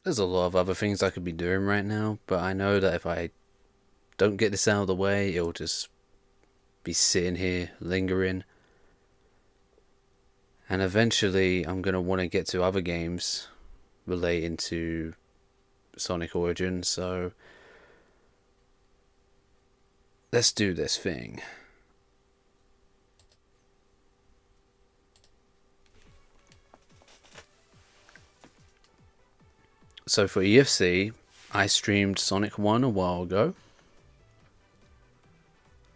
there's a lot of other things I could be doing right now, but I know that if I don't get this out of the way, it'll just be sitting here lingering. And eventually, I'm gonna want to get to other games relating to Sonic Origins, so let's do this thing. So for EFC, I streamed Sonic 1 a while ago.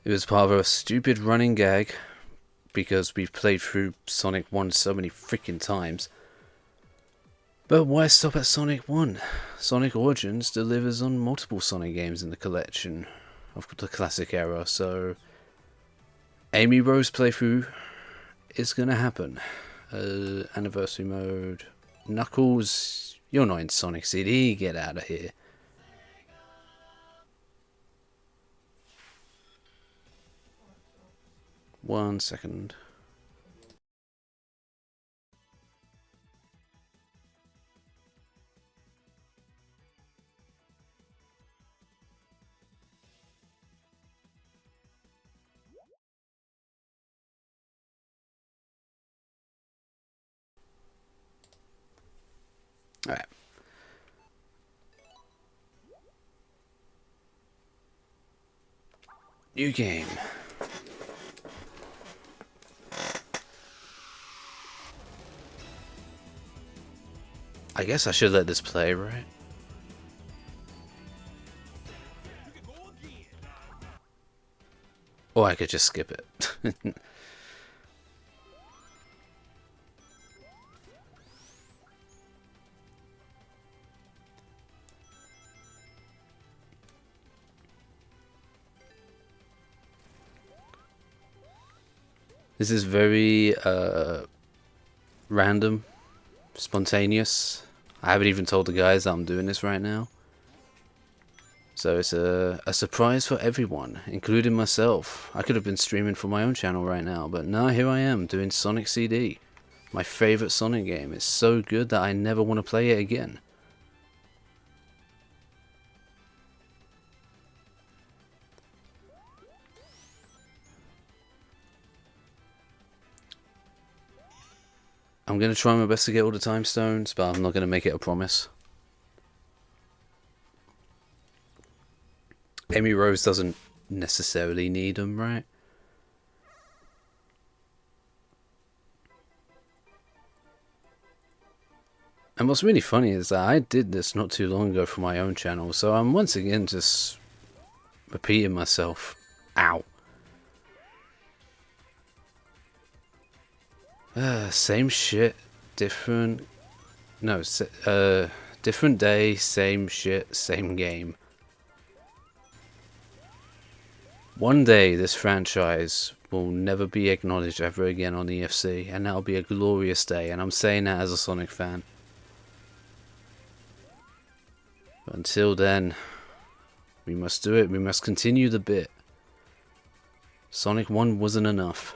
It was part of a stupid running gag because we've played through Sonic 1 so many freaking times. But why stop at Sonic 1? Sonic Origins delivers on multiple Sonic games in the collection of the classic era, so Amy Rose playthrough is gonna happen. Anniversary mode. Knuckles, you're not in Sonic CD, get out of here. One second. Alright. New game. I guess I should let this play, right? Or I could just skip it. This is very random, spontaneous. I haven't even told the guys that I'm doing this right now. So it's a surprise for everyone, including myself. I could have been streaming for my own channel right now, but now here I am doing Sonic CD. My favourite Sonic game. It's so good that I never want to play it again. I'm going to try my best to get all the time stones, but I'm not going to make it a promise. Amy Rose doesn't necessarily need them, right? And what's really funny is that I did this not too long ago for my own channel, so I'm once again just repeating myself. Ow. Same shit, different... No, different day, same shit, same game. One day this franchise will never be acknowledged ever again on EFC, and that'll be a glorious day, and I'm saying that as a Sonic fan. But until then, we must do it, we must continue the bit. Sonic 1 wasn't enough.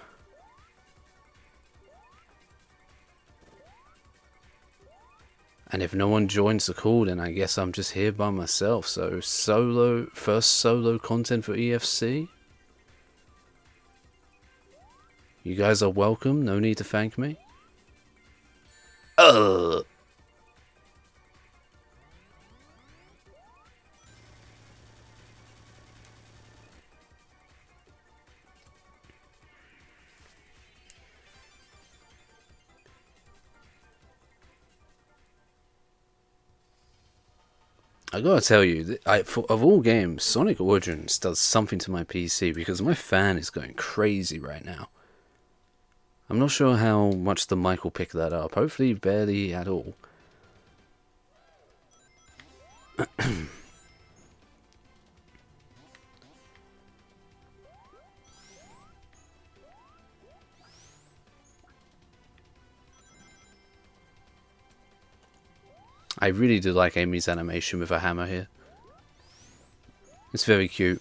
And if no one joins the call, then I guess I'm just here by myself. So first solo content for EFC. You guys are welcome, no need to thank me. I gotta tell you, of all games, Sonic Origins does something to my PC because my fan is going crazy right now. I'm not sure how much the mic will pick that up. Hopefully barely at all. I really do like Amy's animation with her hammer here. It's very cute.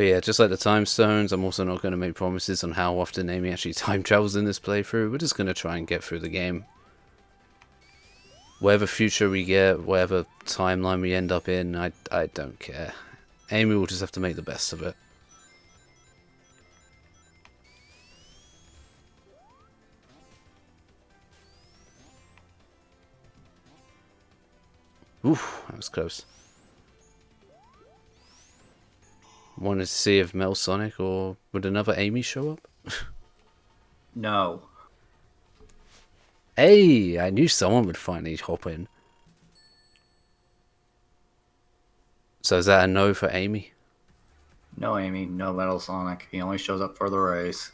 But yeah, just like the time stones, I'm also not going to make promises on how often Amy actually time travels in this playthrough. We're just going to try and get through the game. Whatever future we get, whatever timeline we end up in, I don't care. Amy will just have to make the best of it. Oof, that was close. Wanted to see if Mel Sonic or would another Amy show up? No. Hey, I knew someone would finally hop in. So is that a no for Amy? No, Amy. No Metal Sonic. He only shows up for the race.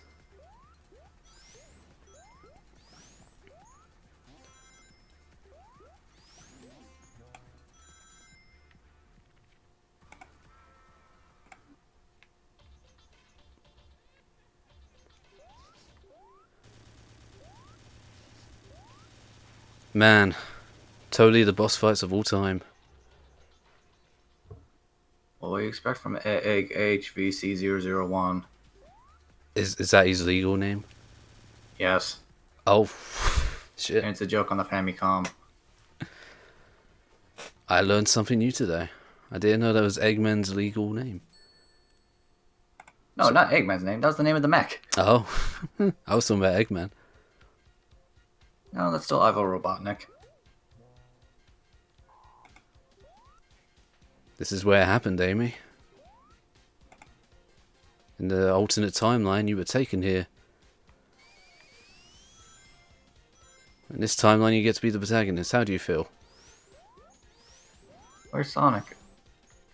Man, totally the boss fights of all time. What do you expect from HVC001? Is that his legal name? Yes. Oh, shit. And it's a joke on the Famicom. I learned something new today. I didn't know that was Eggman's legal name. No, not Eggman's name. That was the name of the mech. Oh, I was talking about Eggman. No, that's still Ivo Robotnik. This is where it happened, Amy. In the alternate timeline, you were taken here. In this timeline, you get to be the protagonist. How do you feel? Where's Sonic?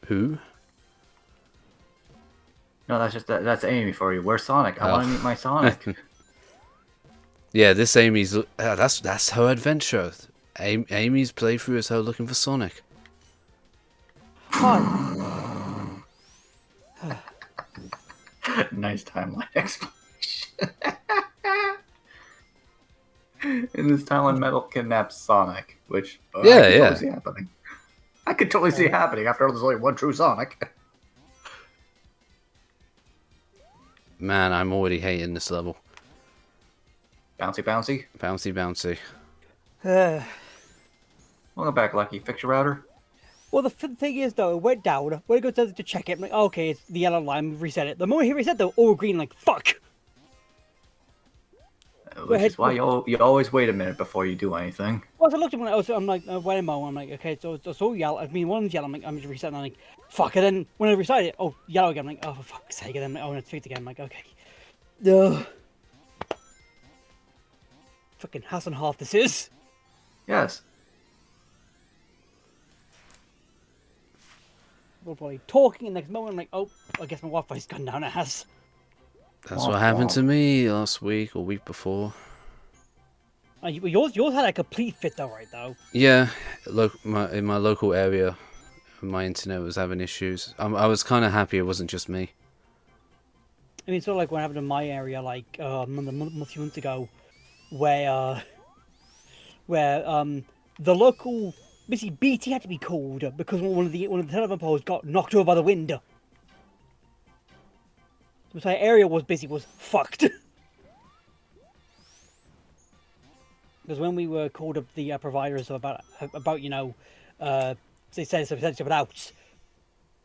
Who? No, that's Amy for you. Where's Sonic? I want to meet my Sonic. Yeah, this Amy's... that's her adventure. Amy's playthrough is her looking for Sonic. Nice timeline explanation. In this timeline, Metal kidnaps Sonic, which I could totally see happening. I could totally see it happening after all, there's only one true Sonic. Man, I'm already hating this level. Bouncy, bouncy. Bouncy, bouncy. Welcome back, Lucky. Fix your router. Well, the thing is, though, it went down. When it goes to check it, I'm like, okay, it's the yellow line, reset it. The moment he reset, though, all green, like, fuck! Which is why you always wait a minute before you do anything. Well, so I looked at it, I'm like, wait a moment, I'm like, okay, so it's all yellow. I mean, one's yellow, I'm like, I'm just resetting, I'm like, fuck, and then when I reset it, oh, yellow again, I'm like, oh, for fuck's sake, and then, oh, and it's fixed again, I'm like, okay. Ugh. Fucking house and half this is. Yes. We're probably talking, and next moment, I'm like, oh, I guess my Wi-Fi's gone down ass. That's what happened to me last week or week before. Yours had a complete fit though, right, though? Yeah, in my local area, my internet was having issues. I was kind of happy it wasn't just me. I mean, sort of like what happened in my area, like, a few months ago, where the local... Basically, BT had to be called because one of the telephone poles got knocked over by the wind. So the area was fucked. Because when we were called up the providers about they said something about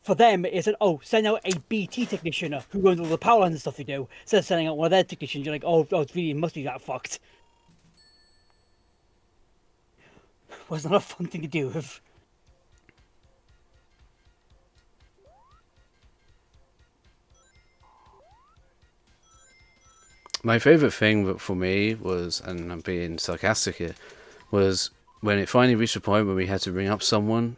for them it said, oh, send out a BT technician who runs all the power lines and stuff they do. Instead of sending out one of their technicians, you're like, oh, it really must be that fucked. Was not a fun thing to do with. My favourite thing for me was, and I'm being sarcastic here, was when it finally reached a point where we had to ring up someone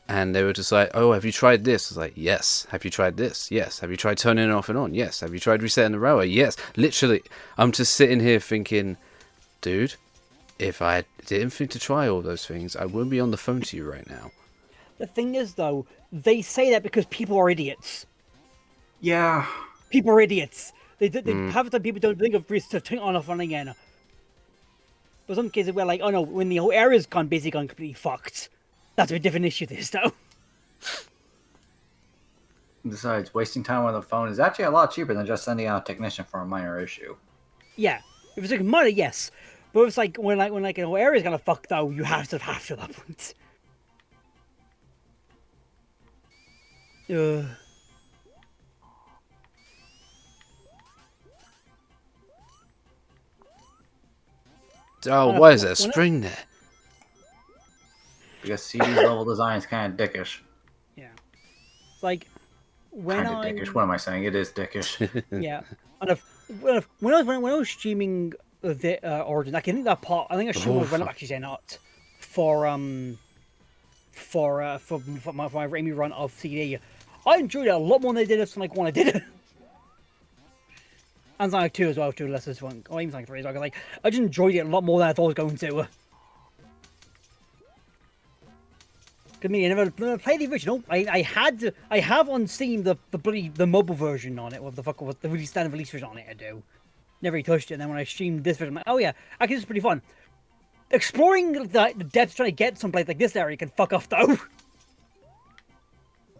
and they were just like, oh, have you tried this? I was like, yes. Have you tried this? Yes. Have you tried turning it off and on? Yes. Have you tried resetting the router? Yes. Literally, I'm just sitting here thinking, dude, if I didn't think to try all those things, I wouldn't be on the phone to you right now. The thing is, though, they say that because people are idiots. Yeah. People are idiots. Half the time people don't think of turning on off on again. But some cases where like, oh no, when the whole area's gone completely fucked. That's a different issue this though. Besides, wasting time on the phone is actually a lot cheaper than just sending out a technician for a minor issue. Yeah, if it's like money, yes, but it's like when area's gonna fuck though, you have to at that point. Uh, Oh, why is there a string there? Because CD's level design is kind of dickish. Yeah, like when Kind of dickish. What am I saying? It is dickish. Yeah, and when I was streaming the Origin, I think that part. I think I streamed when I'm actually saying that for my Raimi run of CD. I enjoyed it a lot more than I did it Sonic 1. I did it. And Sonic 2 as well, too, less this one. Or even Sonic 3 as well. Like, I just enjoyed it a lot more than I thought I was going to. I mean, I never played the original. I have on Steam the mobile version on it, with the really standard release version on it. I do. Never really touched it. And then when I streamed this version, I'm like, oh yeah, actually this is pretty fun. Exploring the depths, trying to get someplace like this area can fuck off though.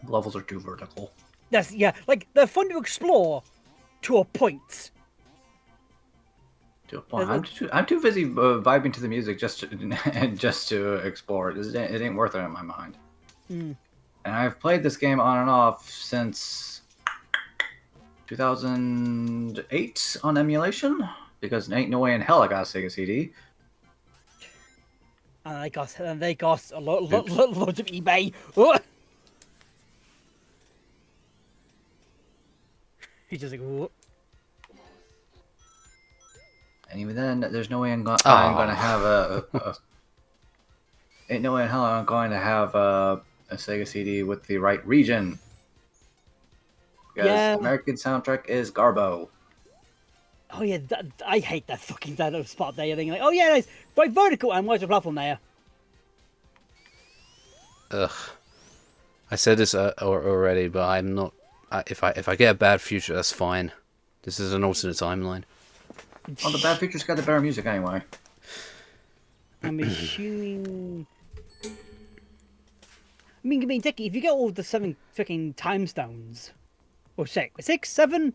Levels are too vertical. Like they're fun to explore to a point. To a point. I'm too busy vibing to the music just to explore it. It ain't worth it in my mind. And I've played this game on and off since 2008 on emulation, because ain't no way in hell I got a Sega CD. And they cost a lot of eBay. Oh! He's just like, whoa. And even then, there's no way I'm gonna have ain't no way in hell I'm going to have a Sega CD with the right region. Because American soundtrack is Garbo. Oh yeah, I hate that fucking spot there. You're like, oh yeah, nice, right vertical, and where's the platform there? Ugh. I said this already, but I'm not. If I get a bad future, that's fine. This is an alternate timeline. Well, the bad feature's got the better music anyway. I'm assuming. I mean, Dickie, if you get all the 7 fucking time stones, or 6, 7.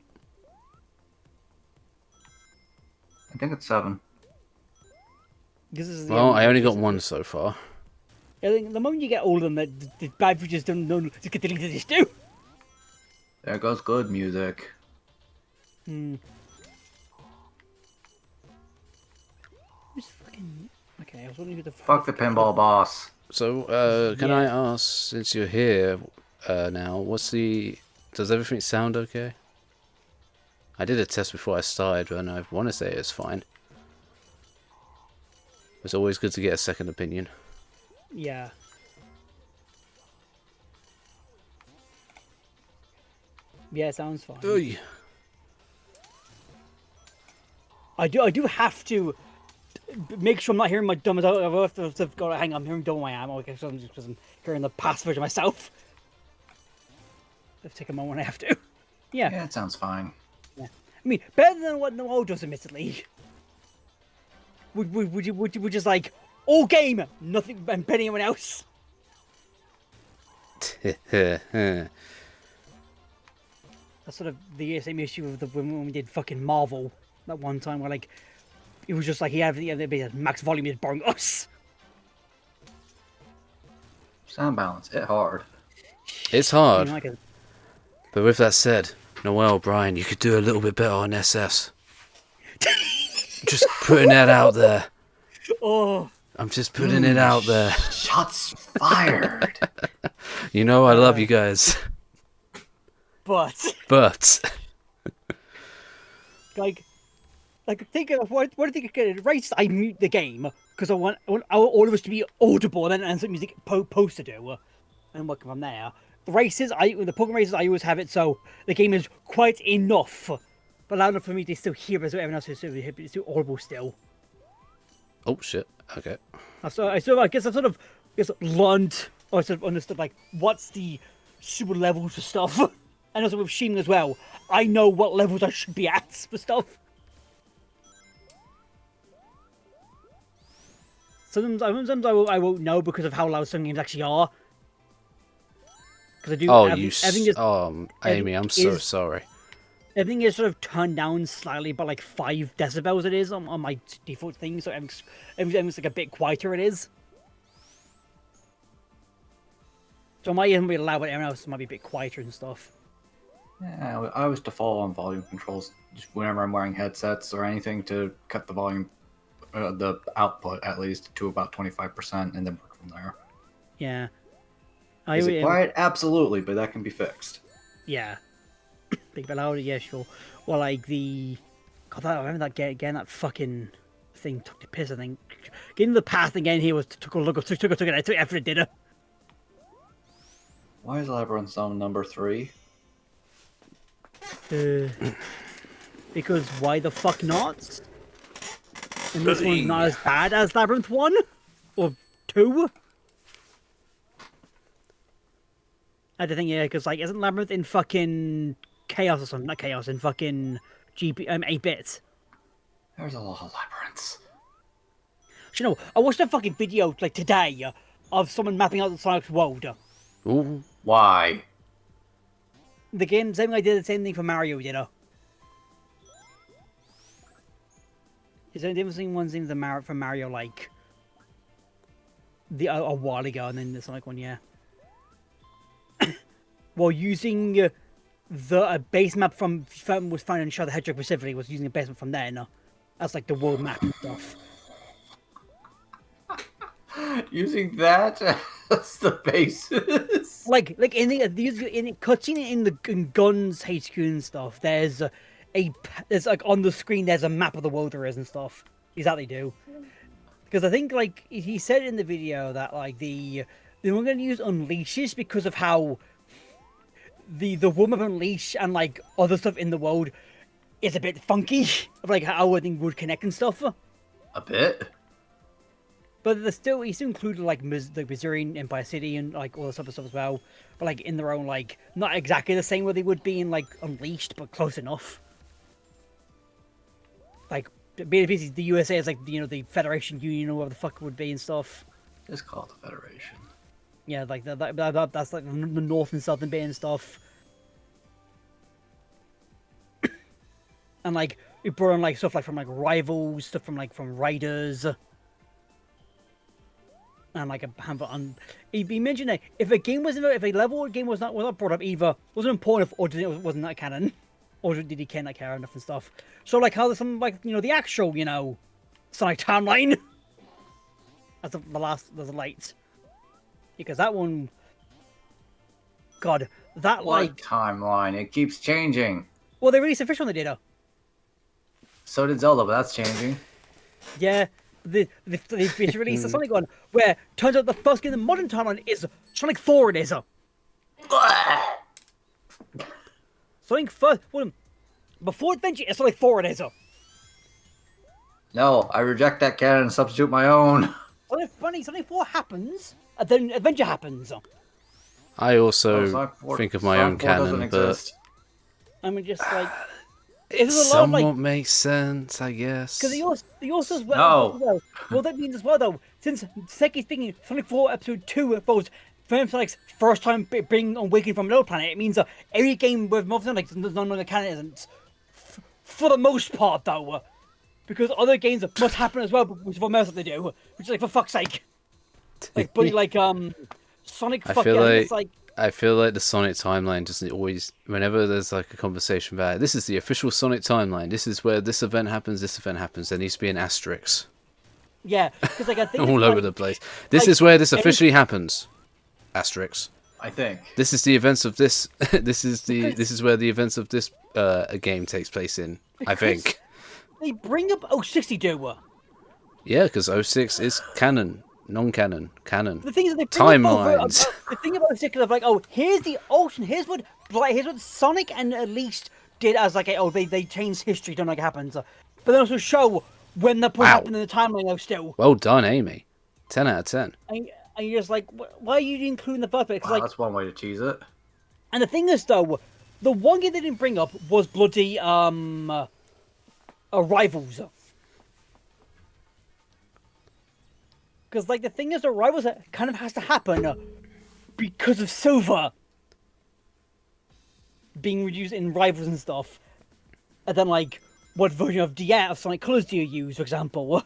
I think it's 7. Well, I only got 1 so far. I think the moment you get all of them, the bad features don't just get deleted as too. There goes good music. Who's fucking... Okay, I was wondering who the fuck the pinball boss. So, can I ask, since you're here now, does everything sound okay? I did a test before I started, and I want to say it's fine. It's always good to get a second opinion. Yeah. Yeah, it sounds fine. Oy. I do have to make sure I'm not hearing my dumb as I've got to hang on, I'm hearing dumb I am. Okay, because I'm hearing the past version myself. Let's take a moment when I have to. Yeah. Yeah, it sounds fine. Yeah. I mean, better than what Noel does, admittedly. Would you just like all game, nothing and anyone else? That's sort of the same issue with when we did fucking Marvel that one time, where like it was just like he had max volume is boring us. Sound balance, it hard. It's hard. Like it. But with that said, Noel, Bryan, you could do a little bit better on SS. Just putting that out there. Oh. I'm just putting it out there. Shots fired. You know I love you guys. But like think of what do you think of it? Right, I mute the game because I want all of us to be audible and then some music post to do, and work from there. The Pokemon races, I always have it so the game is quite enough, but loud enough for me to still hear as everyone else is still audible still. Oh shit! Okay. I guess I've sort of learned or sort of understood like what's the super levels for stuff, and also with Sheen as well. I know what levels I should be at for stuff. Sometimes I won't know because of how loud some games actually are. because I do. Oh, Everything is Amy, I'm so is- sorry. everything is sort of turned down slightly by like 5 decibels. It is on my default thing, so everything's like a bit quieter. It is. So my ears might be loud, but everyone else might be a bit quieter and stuff. Yeah, I always default on volume controls just whenever I'm wearing headsets or anything to cut the volume, the output at least to about 25%, and then work from there. Yeah. Is it quiet? Absolutely, but that can be fixed. Yeah. Big bit louder, yeah, sure. Well, like the... God, I remember that again, that fucking thing took the piss, I think. Getting the path again here was took effort, it did it. Why is Labyrinth Zone number 3? Because why the fuck not? And this one's not as bad as Labyrinth 1? Or 2? I don't think, yeah, because, like, isn't Labyrinth in fucking Chaos or something? Not Chaos, in fucking 8-bit. There's a lot of labyrinths. You know, I watched a fucking video, like, today, of someone mapping out the Sonic's world. Ooh. Why? The game, same thing I did the same thing for Mario, you know. Is there a difference between one thing from Mario, like, a while ago, and then the Sonic one, yeah. While using the base map from was found in Shadow the Hedgehog specifically, was using a base map from there, no? That's like the world map and stuff. Using that as the basis? Like in the cutscene in Guns HQ and stuff, there's like on the screen there's a map of the world there is and stuff. Exactly do. Because I think like he said in the video that like they were going to use Unleashes because of how the woman of Unleash and like other stuff in the world is a bit funky of like how everything would connect and stuff. A bit? But he still included like the Missouri Empire City and like all this other stuff as well. But like in their own like not exactly the same way they would be in like Unleashed, but close enough. Like basically the USA is like the Federation Union or whatever the fuck it would be and stuff. Just call it the Federation. Yeah, like that's like the north and southern bit and stuff. And like we brought on like stuff like from like Rivals, stuff from Riders. And like a handful on. He mentioned that if a level or game was not brought up either, wasn't important or wasn't that canon, or did he not care enough and stuff. So like how there's some like the actual Sonic timeline. That's the light. Because that one, God, that What like timeline? It keeps changing. Well, they released a fish on the data. So did Zelda, but that's changing. Yeah, they released a Sonic one where turns out the first game in the modern timeline is Sonic 4. It is. Sonic first before Adventure is Sonic 4. It is. No, I reject that canon and substitute my own. Sonic 4 happens, and then Adventure happens. I also think of my own canon, but I mean, just like it somewhat makes sense, I guess. Because he also as well. No. Well, that means as well though, since Seki's speaking, Sonic 4 Episode 2 follows Sonic's first time being awakened from another planet. It means that every game with more Sonic, none of the canon isn't. For the most part, though. Because other games must happen as well, which is what else they do. Which is like, for fuck's sake. Like, but like, Sonic I feel like the Sonic timeline doesn't always... Whenever there's like a conversation about it, this is the official Sonic timeline, this is where this event happens, there needs to be an asterisk. Yeah, because like I think... all over the place. This is where this officially happens. Asterisk. I think. This is the events of this... this is where the events of this game takes place in, I think. They bring up 06 do. Yeah, because 06 is canon. Non-canon, canon. The thing is, they bring timelines. The thing about 06 is like, oh, here's the ocean. Here's what Sonic and at least did as like, they changed history. Don't know what happens, but they also show when the point happened in the timeline. Though still. Well done, Amy. 10 out of 10. And you're just like, why are you including the first bit? Wow, that's one way to tease it. And the thing is, though, the one game they didn't bring up was bloody Rivals. Because, like, the thing is, the Rivals kind of has to happen because of Silver. being reused in Rivals and stuff, and then like, what version of Sonic Colors do you use, for example,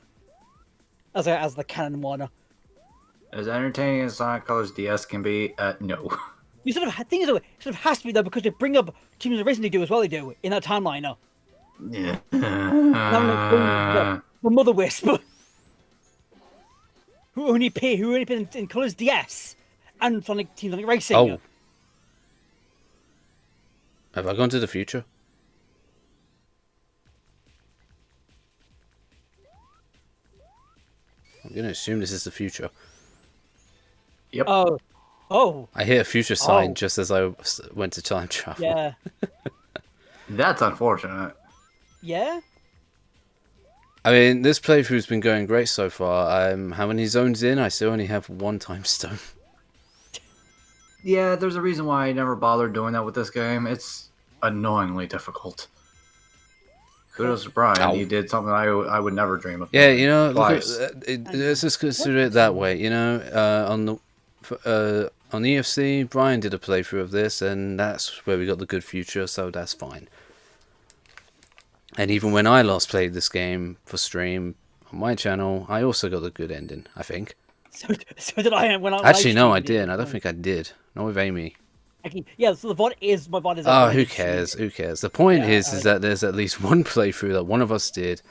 as the canon one? As entertaining as Sonic Colors DS can be, no. You sort of thing is, it sort of has to be though because they bring up Teams of Racing. They do as well. They do in that timeline. Yeah. Now, like, the Mother Wisp, who only appeared in Colors DS and Team Sonic Racing. Oh. Have I gone to the future? I'm going to assume this is the future. Yep. Oh. I hit a future sign just as I went to time travel. Yeah. That's unfortunate. Yeah. I mean, this playthrough's been going great so far. How many zones in? I still only have one time stone. Yeah, there's a reason why I never bothered doing that with this game. It's annoyingly difficult. Kudos to Bryan. Ow. He did something I would never dream of Yeah, doing. you know, Twice. let's just consider it that way. You know, on EFC, Bryan did a playthrough of this, and that's where we got the good future, so that's fine. And even when I last played this game for stream on my channel, I also got the good ending, I think. So did I when I Actually, no, I live streamed it. didn't. I don't think I did. Not with Amy. Actually, yeah, so my VOD is. Oh, who cares? Who cares? The point Yeah, is that there's at least one playthrough that one of us did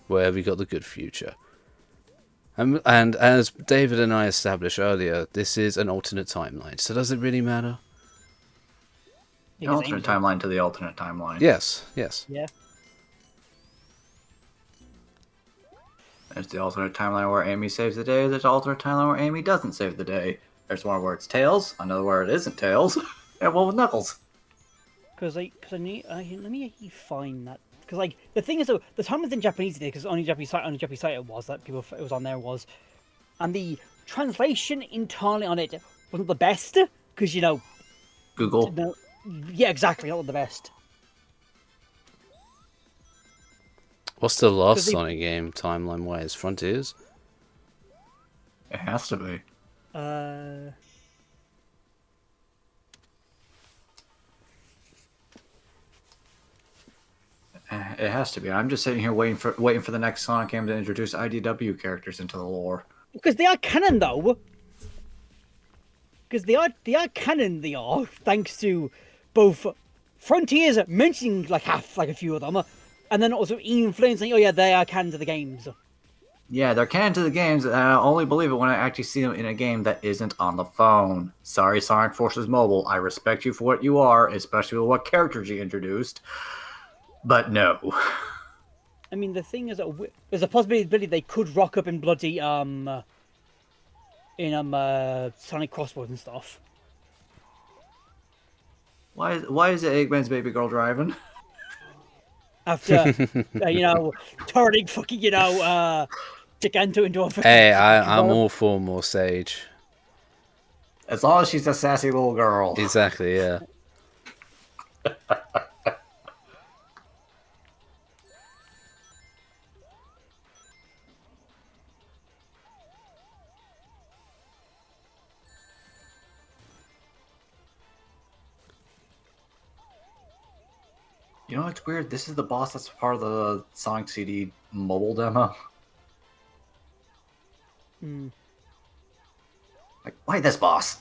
where we got the good future. And as David and I established earlier, this is an alternate timeline. So does it really matter? An alternate timeline to the alternate timeline. Yes. Yeah. There's the alternate timeline where Amy saves the day. There's the alternate timeline where Amy doesn't save the day. There's one where it's Tails, another where it isn't Tails, and one with Knuckles. Because I need let me find that. Because like the thing is, though, the time was in Japanese today because only Japanese site it was that people it was on there was, and the translation entirely on it wasn't the best because you know, Google. no, yeah, exactly, not the best. What's the last Sonic game timeline-wise? Frontiers? It has to be. It has to be. I'm just sitting here waiting for the next Sonic game to introduce IDW characters into the lore. Because they are canon though. Because they are canon. They are thanks to both Frontiers mentioning like a few of them, and then also Ian Flynn saying, "Oh yeah, they are canon to the games." Yeah, they're canon to the games, and I only believe it when I actually see them in a game that isn't on the phone. Sorry, Sonic Forces Mobile. I respect you for what you are, especially with what characters you introduced. But no. I mean, the thing is that there's a possibility they could rock up in bloody Sonic Crossroads and stuff. Why is it Eggman's baby girl driving? After turning fucking Giganto into a Hey, I'm all for more Sage. As long as she's a sassy little girl. Exactly, yeah. You know what's weird? This is the boss that's part of the Sonic CD mobile demo. Like, why this boss?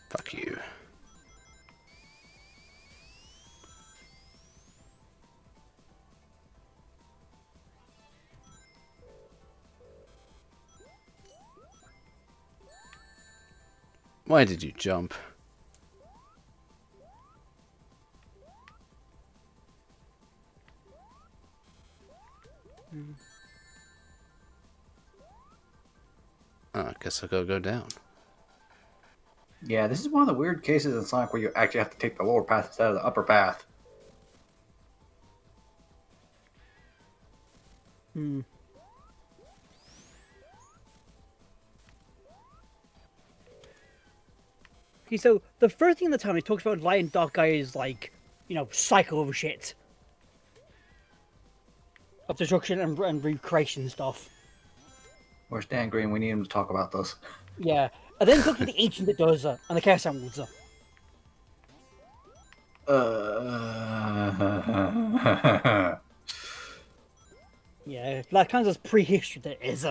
Fuck you. Why did you jump? guess I gotta go down. Yeah, this is one of the weird cases in Sonic where you actually have to take the lower path instead of the upper path. Hmm. Okay, so the first thing in the town he talks about Light and Dark Guy is like, cycle of shit. Of destruction and recreation stuff. Where's Dan Green? We need him to talk about this. Yeah. And then he talks about the ancient that does and the Chaos Emeralds. Yeah, that kind of prehistory that is.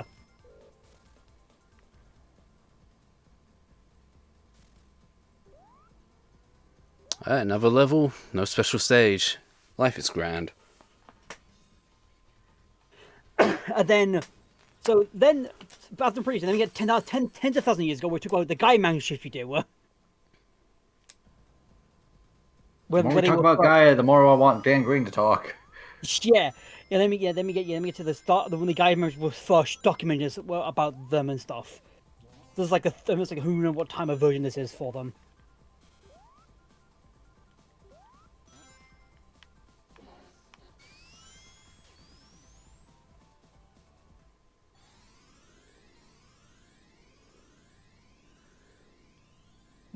Alright, another level, no special stage. Life is grand. And then, so then, after prehistory, then we get tens of thousands of years ago, we took out the Guy Man shit we do. The more we talk about Gaia, the more I want Dan Green to talk. Yeah. Yeah, let me get to the start when the Guy Man was first documented about them and stuff. There's like almost like who knows what time of version this is for them.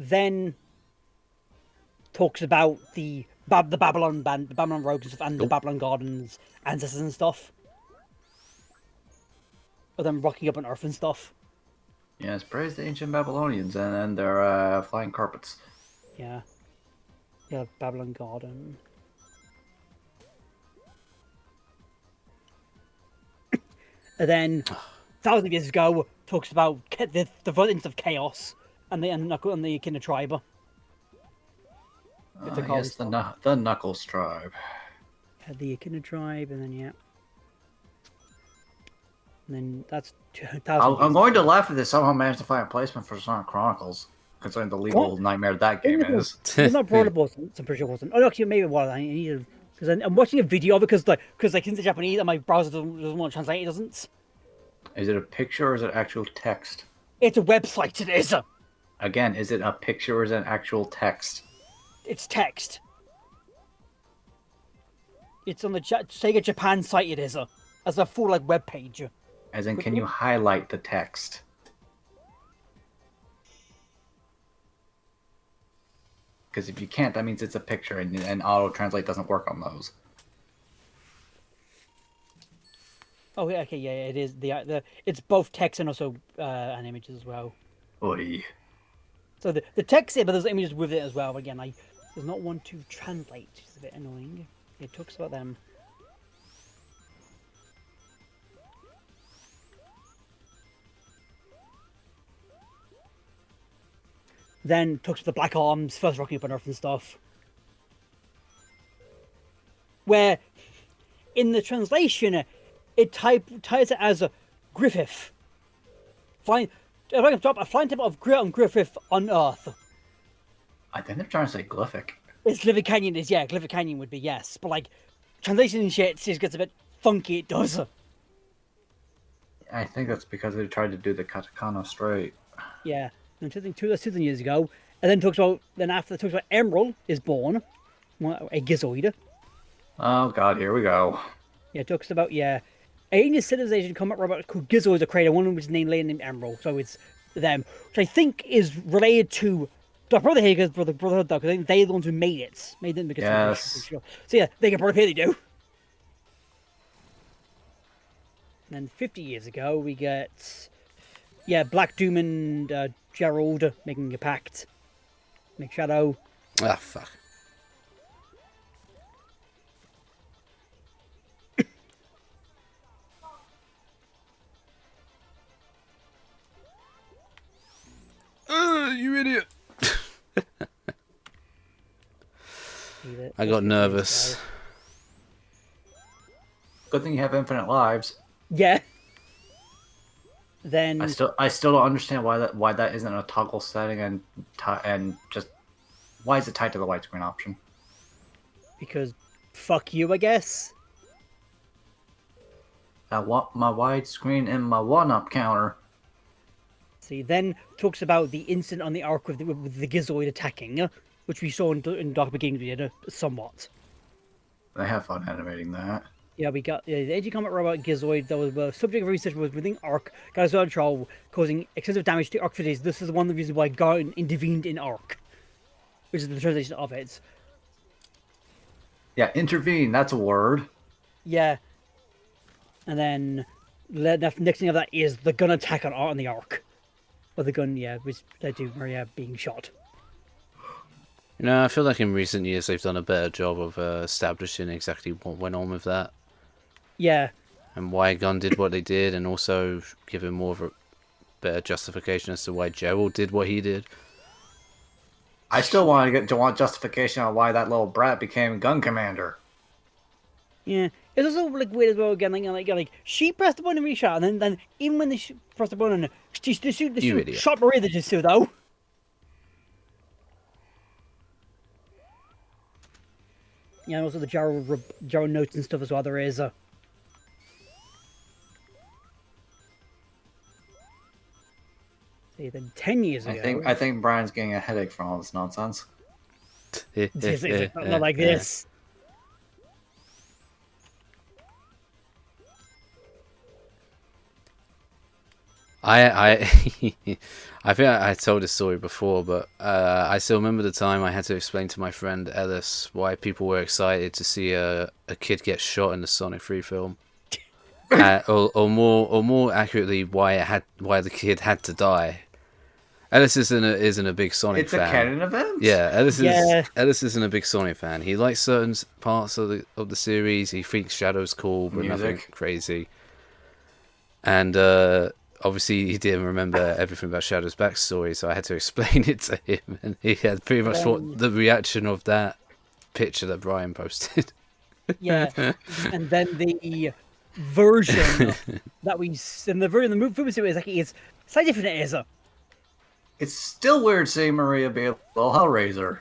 Then talks about the Babylon band, the Babylon Rogues, and the Babylon Gardens ancestors and stuff. Of them rocking up on Earth and stuff. Yes, praise the ancient Babylonians and their flying carpets. Yeah. Yeah, Babylon Garden. And then, thousands of years ago, talks about the violence of chaos and the Echidna tribe. Yes, the Knuckles tribe. The Echidna tribe, and then yeah. And then that's 2,000. I'm going to laugh at this. Somehow managed to find a placement for Sonic Chronicles, considering the legal nightmare that game is. It's not brought up, wasn't. I'm pretty sure it wasn't. Oh, actually, maybe it was. I need to, because I'm watching a video of it because in the Japanese and my browser doesn't want to translate. It doesn't. Is it a picture or is it actual text? It's a website. It is. Again, is it a picture or is it an actual text? It's text. It's on the Sega Japan site. It is as a full web page. As in, can you highlight the text? Because if you can't, that means it's a picture, and auto translate doesn't work on those. Oh, yeah, okay, yeah, it is. It's both text and also and images as well. Oy. So the text, yeah, but there's images with it as well. But again, there's not one to translate, which is a bit annoying. It talks about them. Then talks about the Black Arms, first rocking up on Earth and stuff. Where, in the translation, it ties it as a Griffith. A flying tip of Griffith on Earth. I think they're trying to say glyphic. It's Glyphic Canyon is, yeah, Glyphic Canyon would be, yes. But, translation and shit just gets a bit funky, it does. I think that's because they tried to do the katakana straight. Yeah. And 2,000 years ago. And then talks about Emerald is born. A Gizoid. Oh god, here we go. Yeah, it talks about, yeah. Alien civilization combat robots called Gizoids are created, one of which is named Emerald. So it's them. Which I think is related to Dark Brother here, because Brotherhood, though, because they're the ones who made it. Made them because yes. Sure. So yeah, they get brought up here, they do. And then 50 years ago, we get, yeah, Black Doom and Gerald making a pact. Make Shadow. Ah, fuck. You idiot. I got nervous. Good thing you have infinite lives. Yeah. Then I still don't understand why that isn't a toggle setting and just why is it tied to the widescreen option? Because fuck you, I guess. I want my widescreen and my 1-up counter. see. Then talks about the incident on the Ark with the Gizoid attacking, which we saw in Dark Beginnings. We did somewhat. They have fun animating that. Yeah, we got the anti-combat robot Gizoid that was subject of research was within Ark, got us out of control, causing extensive damage to Ark facilities. This is one of the reasons why Garden intervened in Ark, which is the translation of it. Yeah, intervene. That's a word. Yeah. And then the next thing of that is the gun attack on the Ark. Or the gun, which led to Maria being shot. You know, I feel like in recent years they've done a better job of establishing exactly what went on with that. Yeah. And why Gunn did what they did, and also giving more of a better justification as to why Gerald did what he did. I still want justification on why that little brat became gun commander. Yeah. It's also like weird as well again, like she pressed the button and reshot, and then even when they pressed the button, the suit shot Maria the suit though. Yeah, and also the Gerald notes and stuff as well. There is. See, then 10 years ago. I think Brian's getting a headache from all this nonsense. It's not like this. I I think I told this story before, but I still remember the time I had to explain to my friend Ellis why people were excited to see a kid get shot in the Sonic 3 film, or more accurately, why the kid had to die. Ellis isn't a big Sonic fan. It's a canon event. Yeah, Ellis isn't a big Sonic fan. He likes certain parts of the series. He thinks Shadow's cool, but nothing crazy. And obviously, he didn't remember everything about Shadow's backstory, so I had to explain it to him, and he had pretty much thought the reaction of that picture that Bryan posted. Yeah, and then the version that we in the movie is actually it's slightly different. It is. It's still weird seeing Maria be a little Hellraiser.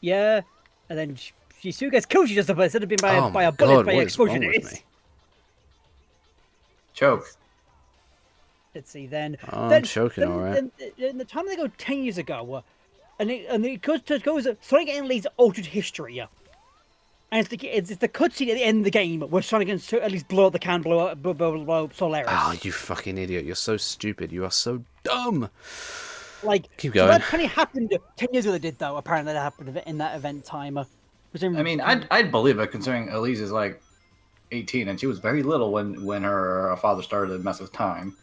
Yeah, and then she still gets killed. She just instead of being by a bullet, by an explosion. It is. Choke. Let's see. Then I'm choking, all right. Then the time they go 10 years ago, and it goes Sonic and Lee's altered history. And it's the cutscene at the end of the game where Sonic can at least blow up the can, blow up Solaris. Oh, you fucking idiot! You're so stupid. You are so dumb. Like, keep going. So that kind of happened 10 years ago. They did though. Apparently, that happened in that event time. I mean, I'd believe it considering Elise is like 18 and she was very little when her father started to mess with time.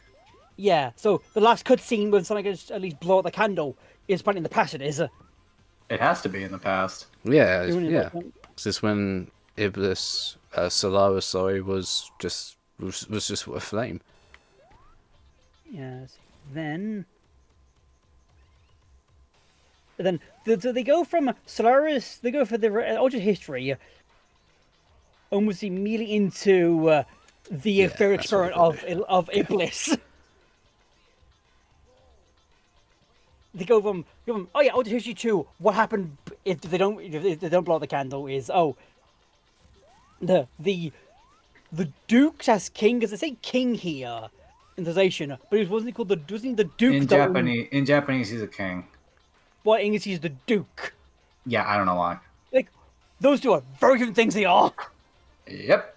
Yeah. So the last cutscene when Sonic at least blow up the candle is probably in the past. It is. It has to be in the past. Yeah. Yeah. Is this when Iblis Solaris was just a flame? Yes. Then they go from Solaris. They go for the altered history, almost immediately into the fair experiment of Iblis. They go from altered history to what happened if they don't blow out the candle is the Duke as king, because they say king here in the translation, but it wasn't called wasn't the Duke in Japanese he's a king. Well, in English he's the Duke. Yeah, I don't know why. Like those two are very different things. They are. Yep.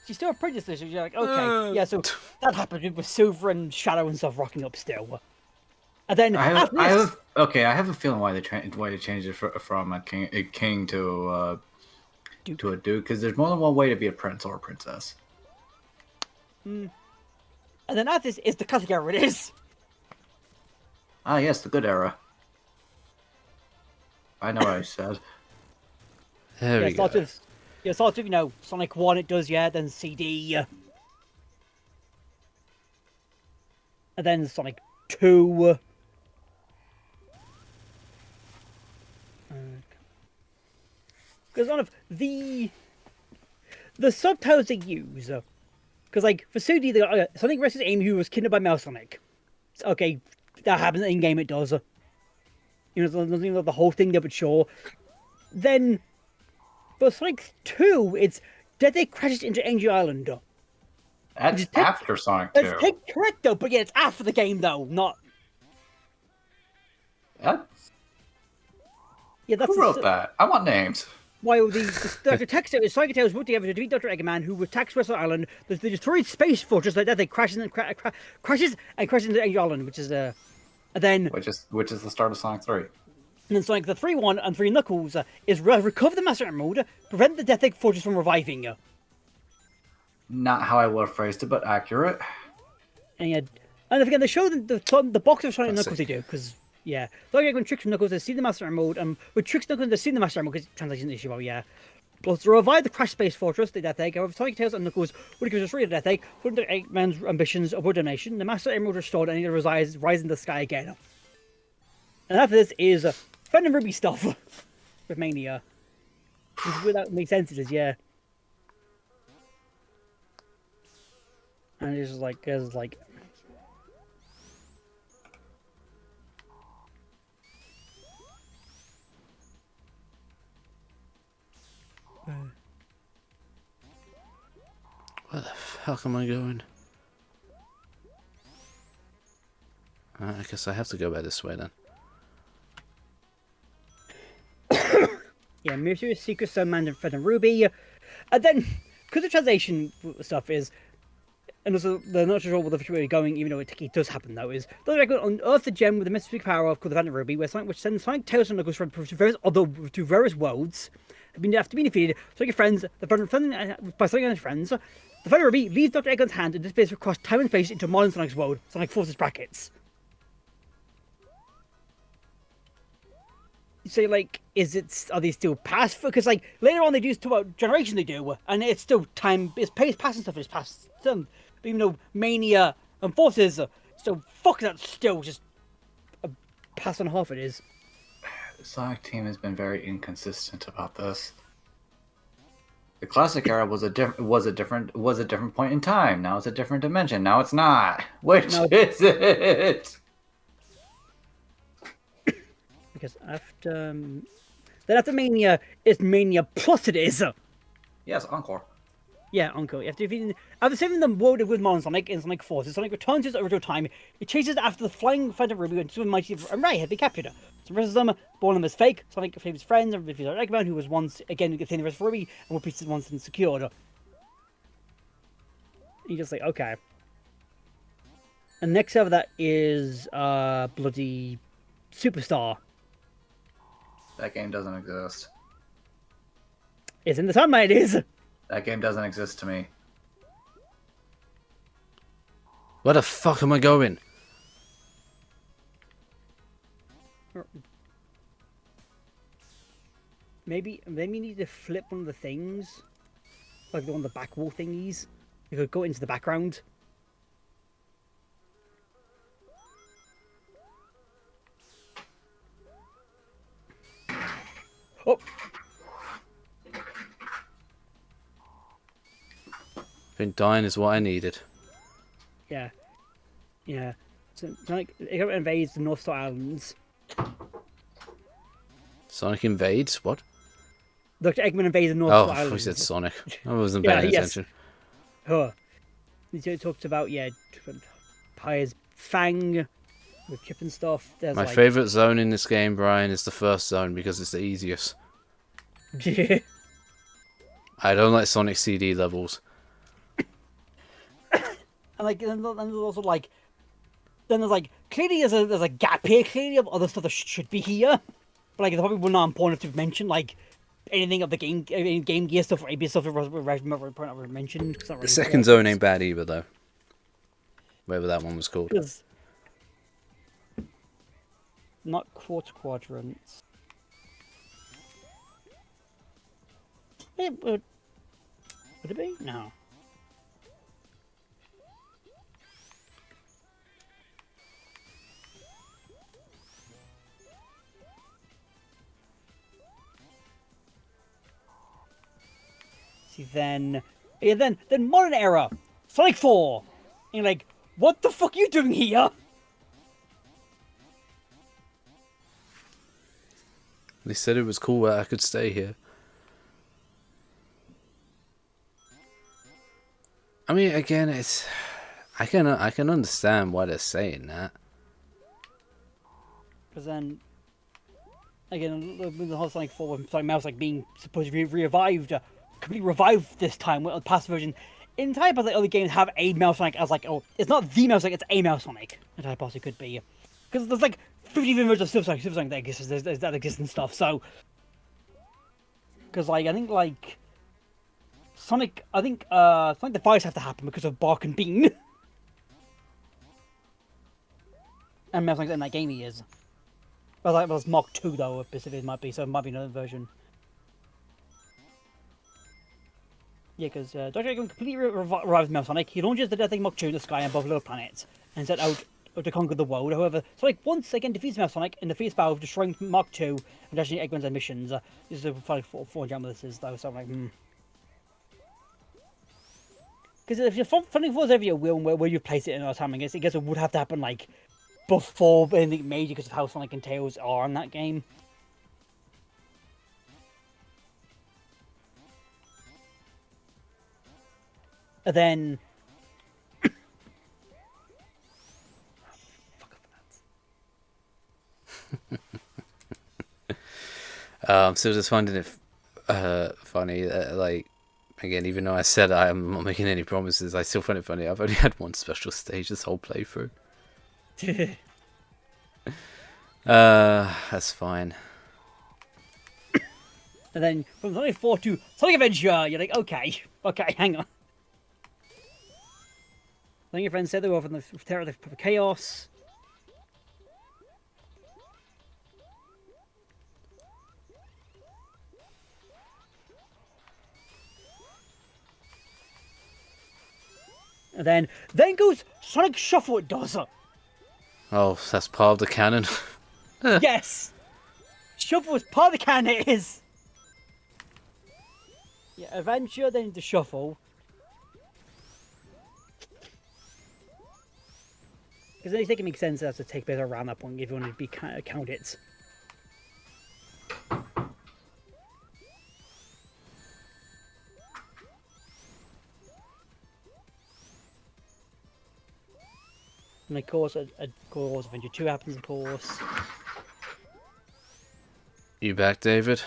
She's still a princess. You're like, okay, yeah. So that happened with Silver and Shadow and stuff rocking up still. And then I have a feeling why they changed it from a king to a duke, because there's more than one way to be a prince or a princess. And then after this is the classic era. It is. Ah, yes, the good era. I know what I said. There we go. Sort of, Sonic 1 it does, yeah, then CD. And then Sonic 2. Because one of the subtitles they use, because like for CD they got Sonic vs. Amy, who was kidnapped by Mouse Sonic. Okay, that happens in game. It does. Doesn't the whole thing there, but sure. Then for Sonic 2, it's Dede crashes into Angel Island. That's after Sonic It's 2. correct though, but yeah, it's after the game though, not. That's, Yeah, that's who wrote that? I want names. while the text is Sonic and Tails work together to defeat Dr. Eggman, who attacks Wrestle Island. The destroyed space fortress like that. They crashes into Angel Island, which is and then Which is the start of Sonic 3. and then Sonic the 3-1 and 3 Knuckles is recover the Master Emerald, prevent the Death Egg Fortress from reviving. Not how I would have phrased it, but accurate. And again, they show the box of Sonic and Knuckles they do because. Yeah, Sonic Eggman tricks Knuckles to see the Master Emerald, and with tricks Knuckles to see the Master Emerald because translation issue. Oh yeah, plus to revive the Crash Space Fortress, the Death Egg. However, Sonic, Tails, and Knuckles would destroy the Death Egg, for the Eggman's ambitions of donation. The Master Emerald restored, and he rise in the sky again. And after this is Fen and Ruby stuff with Mania. Without makes sense, it is yeah. And it's like Where the fuck am I going? I guess I have to go back this way then. yeah, Mysterious Secret Sunman and Fred and Ruby. And then, because the translation stuff is, and also they're not sure where the future is going, even though it does happen though, is Dr. Eggman unearthed the gem with the mystic power of called the Phantom Ruby, which sends Sonic, Tails, and Knuckles to various worlds. After being defeated, Sonic and friends, by Sonic and his friends, the Phantom Ruby leaves Dr. Eggman's hand and disappears across time and space into modern Sonic's world, Sonic Forces brackets. So, like, are they still past? Because, like, later on they do talk about generation they do, and it's still time, it's past and stuff, it's past some. But even though Mania and Forces, so fuck that, still just a pass and a half it is. The Sonic team has been very inconsistent about this. The classic era was a different point in time. Now it's a different dimension. Now it's not. Which is it? Because after Mania, it's Mania Plus. It is. Yes, Encore. Yeah, Encore. After saving them world with Modern Sonic in Sonic Forces, Sonic returns to his original time. He chases after the flying Phantom Ruby and Super Mighty and Ray had been captured. So versus them, born them as fake. Sonic saves his friends and defeats Eggman, who was once again getting the rest of Ruby and were pieces once and secured. He's just like, okay. And next over that is bloody Superstar. That game doesn't exist. It's in the timeline, it is. That game doesn't exist to me. Where the fuck am I going? Maybe you need to flip one of the things, like the one of the back wall thingies. You could go into the background. Oh. I think dying is what I needed. Yeah. Yeah. So Sonic invades the North Star Islands. Sonic invades? What? Dr. Eggman invades the North Oh, Star I thought you Islands. said Sonic. I wasn't paying attention. Huh. He talked about, Pyre's Fang with Chip and stuff. There's My favourite zone in this game, Brian, is the first zone because it's the easiest. I don't like Sonic CD levels. And there's also clearly there's a gap here, clearly of other stuff that should be here, but like it's probably not important to mention anything of the Game Gear stuff or ABS stuff that was mentioned. The second zone ain't bad either, though. Whatever that one was called. Not quarter quadrants. Would it be? No. See, then modern era, Sonic 4. And you're like, what the fuck are you doing here? They said it was cool that I could stay here. I mean, again, I can understand why they're saying that. Because then, again, with the whole Sonic 4, with Sonic Mouse like being supposed to be revived, completely revived this time with the past version. Entire like other games have a Mouse Sonic as like, oh, it's not the Mouse Sonic, it's a Mouse Sonic. Entire possibly could be, because there's like 50 different versions of Super Sonic that exists, that exists and stuff. So, because like I think like Sonic the fires have to happen because of Bark and Bean. And Mouse Sonic's in that game he is. Well, that was Mark 2 though, specifically it might be, so it might be another version. Yeah, because Dr. Eggman completely revives Mouse Sonic. He launches the Death Egg Mark 2 in the sky above little planets and set out to conquer the world. However, Sonic once again defeats Mouse Sonic in the fierce battle of destroying Mark 2 and dashing Eggman's missions. This is a 4 jump this is though, so I'm like, Because if you're Sonic 4 is every wheel where you place it in our time, I guess it would have to happen like before anything major because of how Sonic and Tails are in that game. And then... I'm still just finding it funny that, like, again, even though I said I'm not making any promises, I still find it funny. I've only had one special stage this whole playthrough. That's fine. And then from Sonic 4 to Sonic Adventure, you're like, okay, hang on. Then your friends said they were from the Terror of Chaos. And then goes Sonic Shuffle, it does. Oh, that's part of the canon. Yes! Shuffle is part of the canon, it is! Yeah, Adventure, then the Shuffle. Because then I think it makes sense to take place around that point if you want to count it. And of course, Adventure 2 happens, of course. You back, David?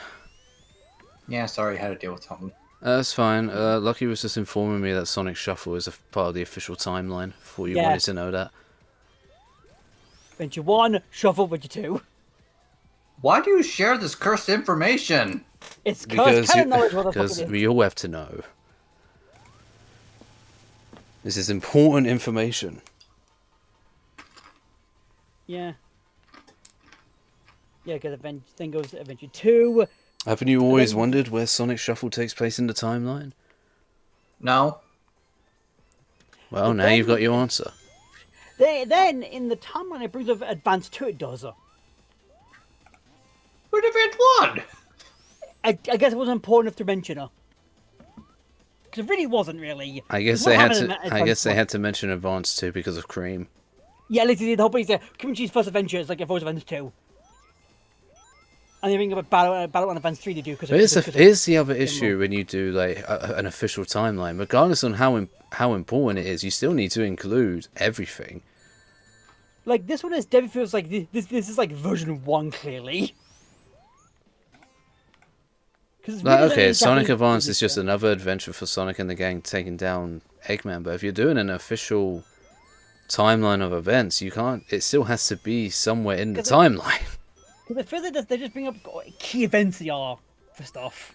Yeah, sorry, I had to deal with something. That's fine. Lucky was just informing me that Sonic Shuffle is a part of the official timeline. Thought you wanted to know that. Adventure 1, Shuffle, Adventure 2. Why do you share this cursed information? It's cursed canon knowledge, because we all have to know. This is important information. Yeah. Yeah, because then goes to Adventure 2. Haven't you always wondered where Sonic Shuffle takes place in the timeline? No. Well, now you've got your answer. Then, in the timeline, it brings up Advance 2, it does. What Advance 1? I guess it wasn't important enough to mention her. Because it really wasn't, really. I guess they had to mention Advance 2 because of Cream. Yeah, literally, the whole point is Cream Cheese's first adventure is like a voice Advance 2. And they bring up a battle on Advance 3 to do. Here's the other issue when you do like an official timeline. Regardless on how important it is, you still need to include everything. Like, this one definitely feels like this is like version 1, clearly. Like, okay, Sonic Advance is just another adventure for Sonic and the gang taking down Eggman, but if you're doing an official timeline of events, you can't. It still has to be somewhere in the timeline. Because I feel like they just bring up key events they are for stuff.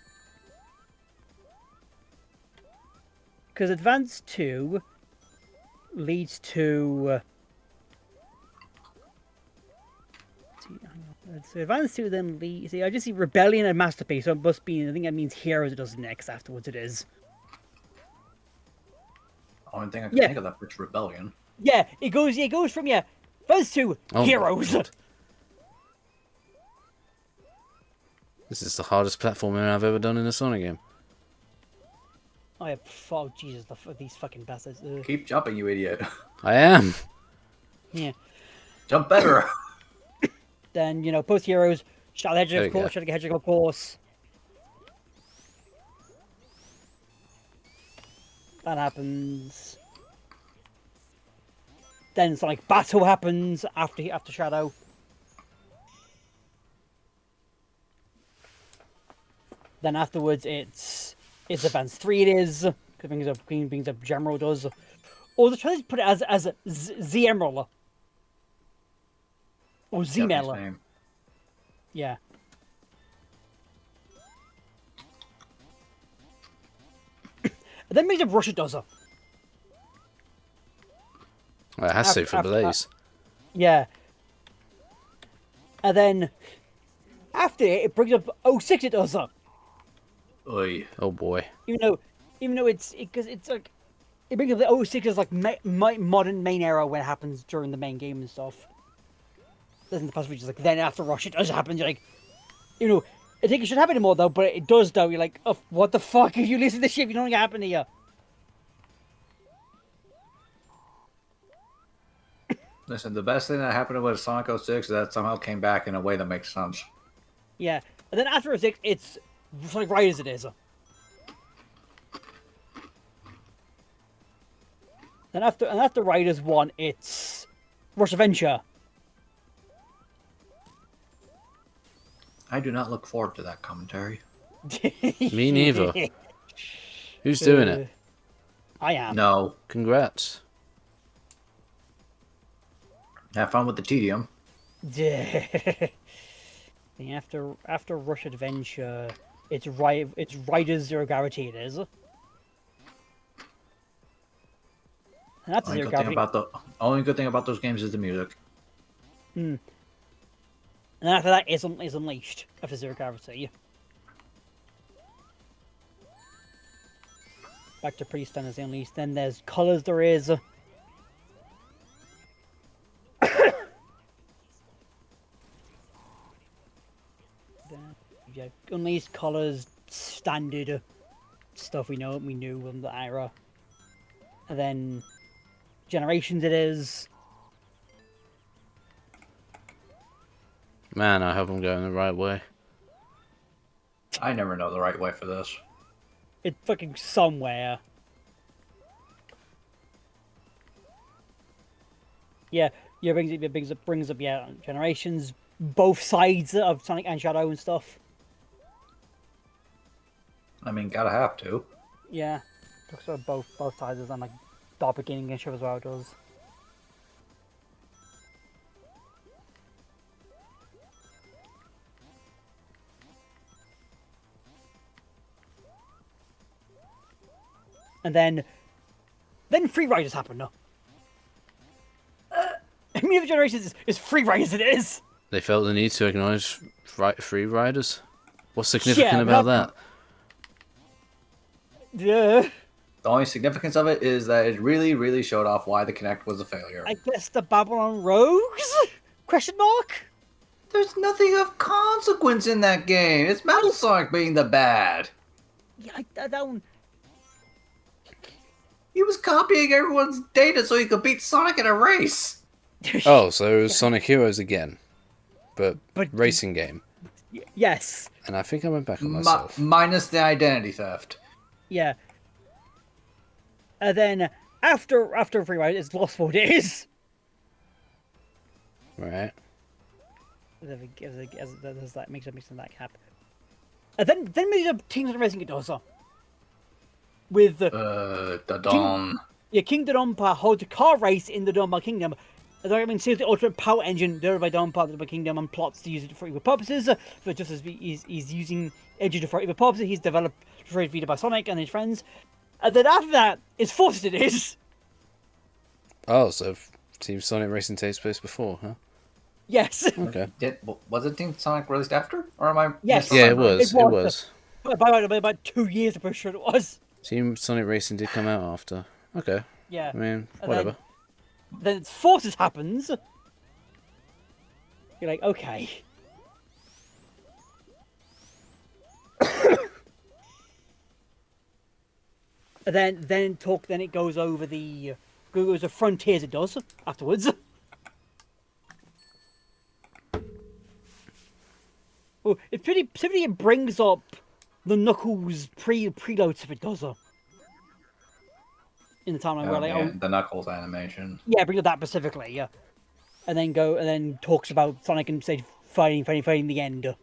Because Advance 2 leads to... So Advance 2 then leads... See, I just see Rebellion and Masterpiece, so it must be... I think that means Heroes it does next afterwards it is. The only thing I can think of that is Rebellion. Yeah, it goes from, Advance 2, Heroes. This is the hardest platformer I've ever done in a Sonic game. Oh, Jesus, these fucking bastards. Keep jumping, you idiot. I am. Yeah. Jump better. Then, post Heroes, Shadow Hedgehog, of course, Shadow Hedgehog, of course. That happens. Then Sonic Battle happens after Shadow. Then afterwards, it's Advance 3. It is because brings up General does. Or the try to put it as Z Emerald or Z Japanese Mel. name. Yeah. And then brings up Russia does. Well, it has to for Blaze. Yeah. And then after it brings up 06 it does. Oy. Oh boy. Even though it's like it brings up the 06 as like modern main era when it happens during the main game and stuff. Doesn't the past which is like then after Rush it does happen. You're like, I think it should happen anymore though, but it does though. You're like, oh, what the fuck? If you listen to this shit, you don't think it happened to you. Listen, the best thing that happened with Sonic 06 is that it somehow came back in a way that makes sense. Yeah, and then after 06, it's Sonic Riders it is. Then after Riders 1, it's Rush Adventure. I do not look forward to that commentary. Me neither. Who's doing it? I am. No. Congrats. Have fun with the tedium. Then after Rush Adventure, it's Riders Zero Gravity it is. And that's Only Zero good thing Gravity. only good thing about those games is the music. And then after that is Unleashed after Zero Gravity. Back to pretty standard as Unleashed. Then there's Colors there is. Yeah, Unleashed, Colors, standard stuff we knew from the era. And then Generations it is. Man, I hope I'm going the right way. I never know the right way for this. It's fucking somewhere. Yeah, brings up Generations, both sides of Sonic and Shadow and stuff. I mean, gotta have to. Yeah, talks about both sides and like the beginning and shit as well. It does. And then Free Riders happen. No. I mean, the Generations is Free Riders. It is. They felt the need to acknowledge free riders. What's significant Yeah, about that? Yeah. The only significance of it is that it really, really showed off why the Kinect was a failure. I guess the Babylon Rogues? Question mark? There's nothing of consequence in that game. It's Metal Sonic being the bad. Yeah, I don't. He was copying everyone's data so he could beat Sonic in a race. Oh, so it was Sonic Heroes again, but But- racing game. Yes. And I think I went back on myself. Minus the identity theft. Yeah. And then after Free Riders, it's Lost 4 Days. Right. As that makes up that cap. And then maybe the Teams of Racing it does. With The Dawn. King Dodonpa holds a car race in the Donpa Kingdom. As I mean, sees the ultimate power engine developed by Donpa, the Donpa Kingdom, and plots to use it for evil purposes. For just as he's using engine for evil purposes, he's developed Trade Vita by Sonic and his friends. And then after that, it's Forces it is. Oh, so Team Sonic Racing takes place before, huh? Yes. Okay. Was it Team Sonic released after? Or am I? Yes. Yeah, it misremembering? was. It was. by about 2 years, I'm pretty sure it was. Team Sonic Racing did come out after. Okay. Yeah. I mean, And whatever. Then it's Forces happens. You're like, okay. And then it goes over the Frontiers. It does afterwards. Well, it specifically brings up the Knuckles preloads if it does. in the timeline Oh, where like, yeah, oh, the Knuckles animation. yeah, bring up that specifically, yeah, and then talks about Sonic and say fighting the end.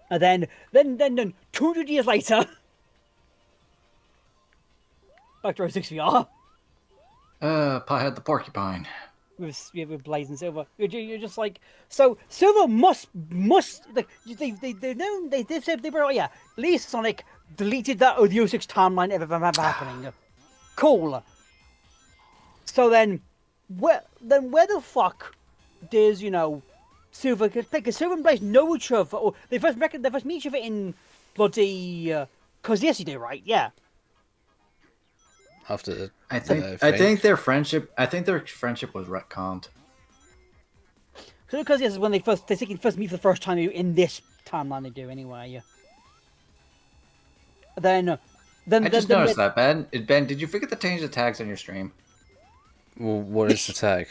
And then 200 years later, back to 06 VR Piehead the Porcupine. with Blaze and Silver. You're just like, so Silver must like, they've known they've said they were, yeah, at least Sonic deleted that or the 06 timeline ever happening. Cool. So then where the fuck does Silver, because Silver and Blaze know each other, or they first meet each other in bloody Cause yes you do, right? Yeah. After the I think their friendship was retconned. So because yes is when they first meet for the first time in this timeline they do anyway, yeah. Then I just noticed that, Ben. Ben, did you forget to change the tags on your stream? Well, what is the tag?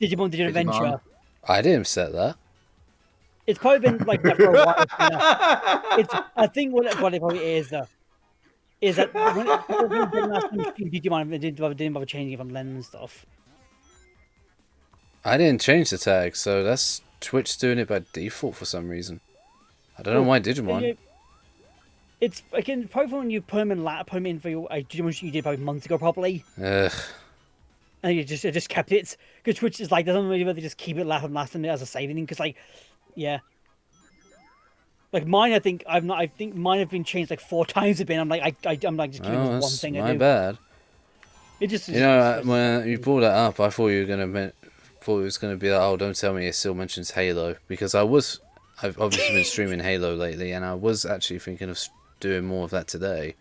Digimon Digital Adventure. I didn't set that. It's probably been like that for a while. I think what it probably is that when last time you streamed Digimon, didn't bother changing it from Len and stuff. I didn't change the tag, so that's Twitch doing it by default for some reason. I don't know why Digimon. It's again probably when you put them in for your Digimon you did probably months ago, probably. Ugh. And you just kept it because Twitch is like doesn't really just keep it from last time as a saving thing because like, yeah. Like mine, I think mine have been changed like 4 times. I'm like I'm like just keeping this one thing. My bad. It just when you brought that up, I thought you were thought it was gonna be like, oh, don't tell me it still mentions Halo, because I've obviously been streaming Halo lately, and I was actually thinking of doing more of that today.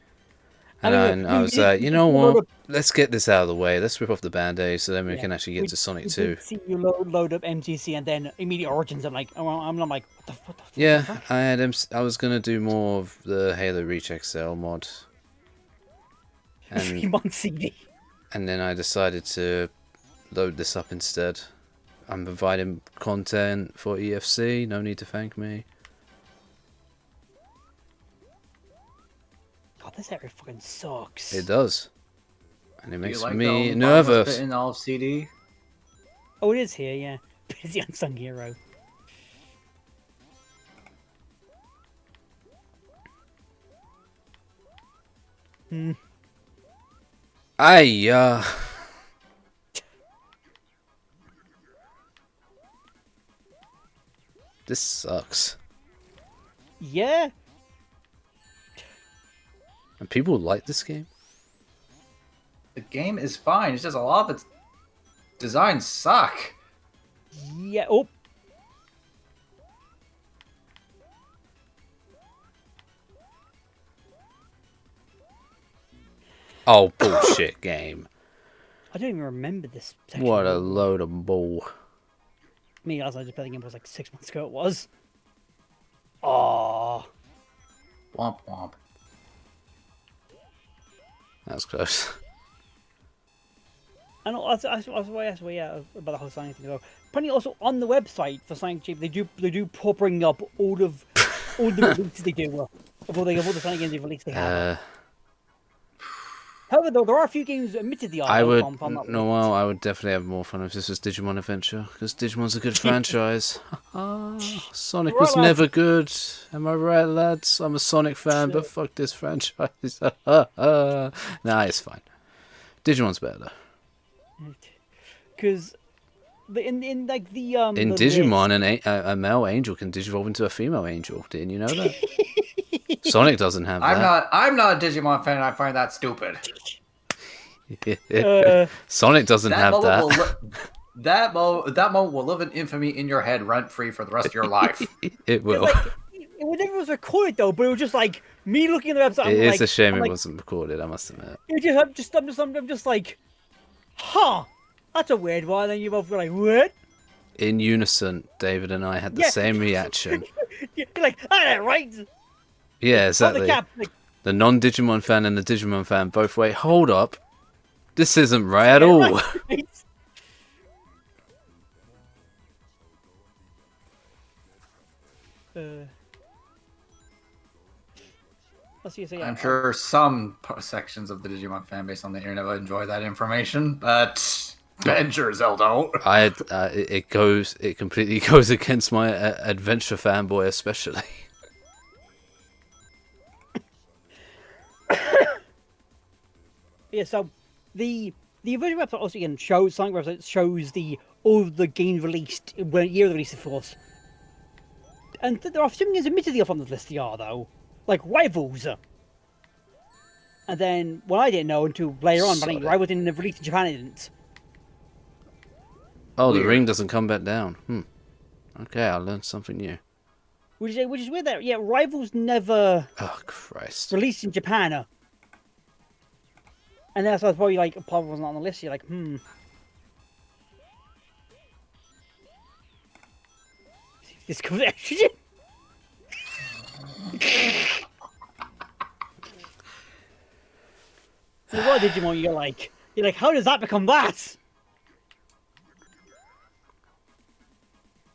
And I was like, you know what? Let's get this out of the way. Let's rip off the band-aid so then we can actually get to Sonic 2. See you load up MTC and then immediate Origins. I'm like, what the fuck? Yeah, I was gonna do more of the Halo Reach XL mod. And Fremont CD. And then I decided to load this up instead. I'm providing content for EFC. No need to thank me. God, this area fucking sucks. It does, and it makes like me nervous. In all CD. Oh, it is here, yeah. Busy unsung hero. Aye, this sucks. Yeah. And people like this game. The game is fine. It's just a lot of its designs suck. Yeah. Oh. Oh, bullshit game. I don't even remember this section. What a load of bull. Me, last I just played the game was like 6 months ago. It was. Oh. Womp womp. That was close. And also, yeah, about the whole Sonic thing. Apparently, also on the website for Sonic Cheap, they do bring up all the releases they do of all the Sonic games they've released. They have. However, though, there are a few games admittedly. I would definitely have more fun if this was Digimon Adventure, because Digimon's a good franchise. Sonic was never good. Am I right, lads? I'm a Sonic fan, but fuck this franchise. Nah, it's fine. Digimon's better though. Because in Digimon, a male angel can digivolve into a female angel. Didn't you know that? Sonic doesn't have that. I'm not a Digimon fan. I find that stupid. Sonic doesn't have that. That moment will live in infamy in your head, rent free for the rest of your life. It will. It never was recorded though, but it was just like me looking at the website. It's a shame it wasn't recorded. I must admit. I'm just like, huh? That's a weird one. And then you both were like, what? In unison, David and I had the same reaction. You're like, right? Yeah, exactly. The non-Digimon fan and the Digimon fan both wait. Hold up, this isn't right at all. Right. Let's see. So yeah, I'm sure some sections of the Digimon fan base on the internet will enjoy that information, but Ben sure as hell don't. It completely goes against my adventure fanboy, especially. yeah. So the original website also again shows Sonic website shows all the games released when year of the release, of course. And there are some games admittedly off on the list. They are though, like Rivals. And then, well, I didn't know until later on, but I think Rivals didn't release in Japan. It didn't. Oh, Weird. the ring doesn't come back down. Okay, I learned something new. Which is weird. That yeah, Rivals never Oh Christ! released in Japan. And that's why probably like probably wasn't on the list. You're like, This comes estrogen. So what Digimon you're like, how does that become that?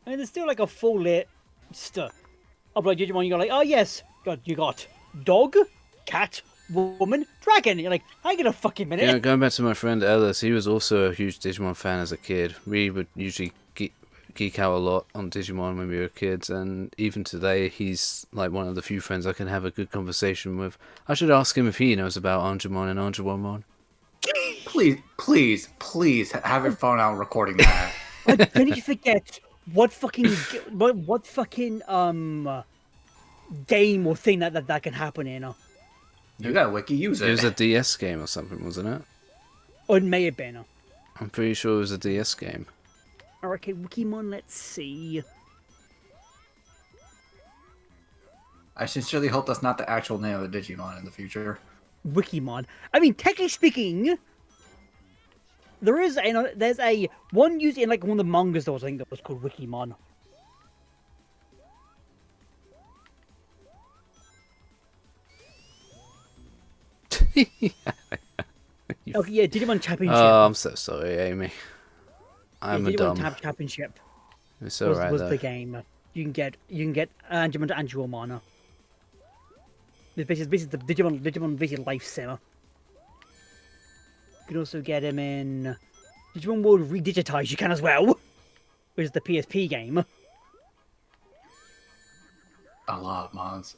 I mean, there's still like a full list of like Digimon. You're like, oh yes, God, you got dog, cat, woman, dragon. You're like, hang on a fucking minute. Yeah, going back to my friend Ellis, he was also a huge Digimon fan as a kid. We would usually geek out a lot on Digimon when we were kids, and even today, he's like one of the few friends I can have a good conversation with. I should ask him if he knows about Angemon and Angemon. Please have your phone out recording that. Don't you forget what fucking game or thing that can happen in. You got a wiki, use it. It was a DS game or something, wasn't it? Or it may have been. I'm pretty sure it was a DS game. Okay, Wikimon, let's see. I sincerely hope that's not the actual name of the Digimon in the future. Wikimon. I mean, technically speaking, there's a one used in like one of the mangas though, I think that was called Wikimon. Okay, yeah, Digimon Championship. Oh, I'm so sorry, Amy. I'm a Digimon dumb. Championship It's alright was though. the game. You can get Digimon to Angemon. It's basically the Digimon basically life sim. You can also get him in Digimon World Redigitize. You can as well, which is the PSP game. A lot of mons.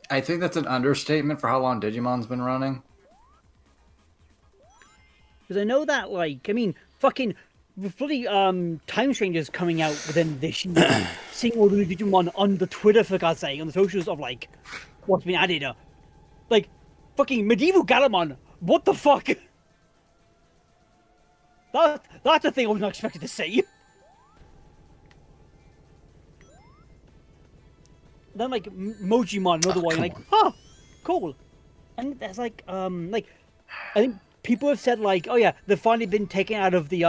I think that's an understatement for how long Digimon's been running. Because I know that, like, I mean, fucking with bloody Time Strangers coming out within this year, seeing all the new Digimon on the Twitter, for God's sake, on the socials of like what's been added. Like, fucking Medieval Galamon. What the fuck? That's a thing I was not expected to see. Then like Mojimon, another one, like, cool. And that's like I think people have said like, oh yeah, they've finally been taken out of the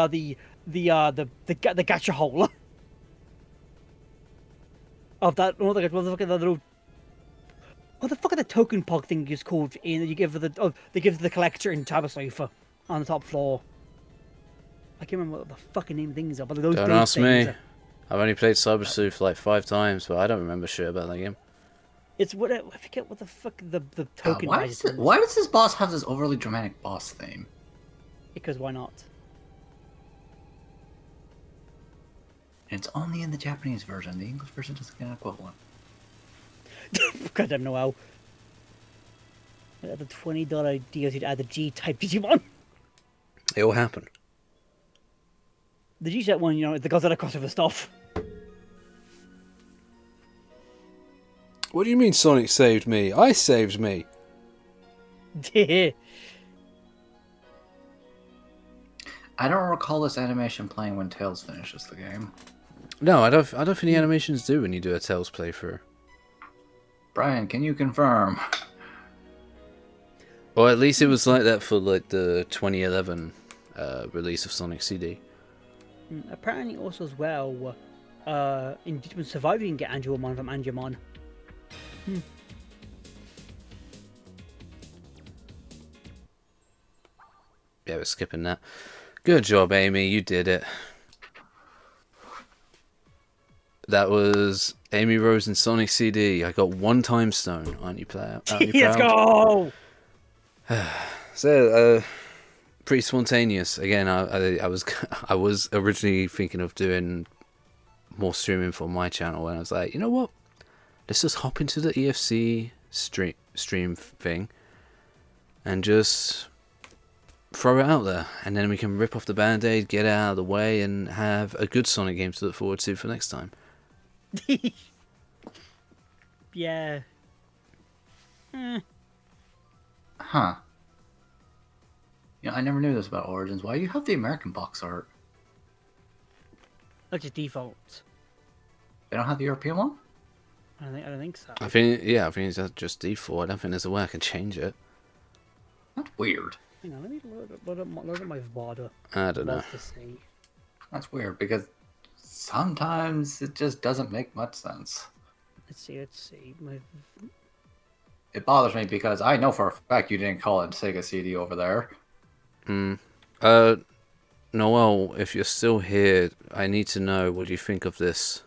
gacha hole of that. What the fuck are the token pog thing is called? In you give they give the collector in Tabasofa on the top floor. I can't remember what the fucking name things are, but those Don't ask me. I've only played Cyber Sleuth like 5 times, but I don't remember shit about that game. It's what I forget what the fuck the token. Why does this boss have this overly dramatic boss theme? Because why not? It's only in the Japanese version. The English version doesn't get an equivalent. Goddamn Noel. The $20 DLC to add the G-type Digimon. It will happen. The G-type one, the Godzilla crossover stuff. What do you mean Sonic saved me? I saved me. I don't recall this animation playing when Tails finishes the game. No, I don't think the animations do when you do a Tails playthrough. Bryan, can you confirm? Or at least it was like that for like the 2011 release of Sonic CD. Apparently also as well, in Digimon Survivor you can get Angemon from Angemon. Yeah, we're skipping that. Good job, Amy. You did it. That was Amy Rose and Sonic CD. I got 1 time stone. Aren't you proud? Let's go. So, pretty spontaneous. Again, I was I was originally thinking of doing more streaming for my channel, and I was like, you know what? Let's just hop into the EFC stream thing, and just throw it out there, and then we can rip off the band-aid, get it out of the way, and have a good Sonic game to look forward to for next time. Yeah. Huh. Yeah, I never knew this about Origins. Why do you have the American box art? That's just default. They don't have the European one? I don't think so. I think it's just default. I don't think there's a way I can change it. That's weird. Hang on, let me load up my VOD. I don't know. To see. That's weird because sometimes it just doesn't make much sense. Let's see. It bothers me because I know for a fact you didn't call it Sega CD over there. Noel, if you're still here, I need to know what you think of this.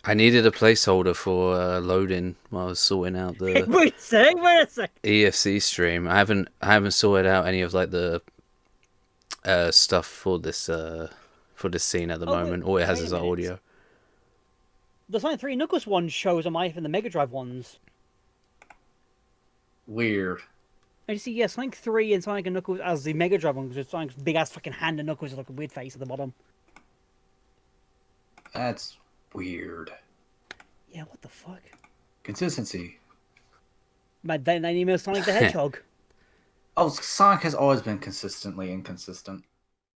I needed a placeholder for loading while I was sorting out the Wait a sec. EFC stream. I haven't sorted out any of like the stuff for this scene at the moment. All it has is audio. The Sonic 3 Knuckles one shows on my from the Mega Drive ones. Weird. I see, yeah, Sonic 3 and Sonic and Knuckles as the Mega Drive one, because Sonic's big ass fucking hand and Knuckles with like a weird face at the bottom. That's weird. Yeah, what the fuck? Consistency. My name is Sonic the Hedgehog. Oh, Sonic has always been consistently inconsistent.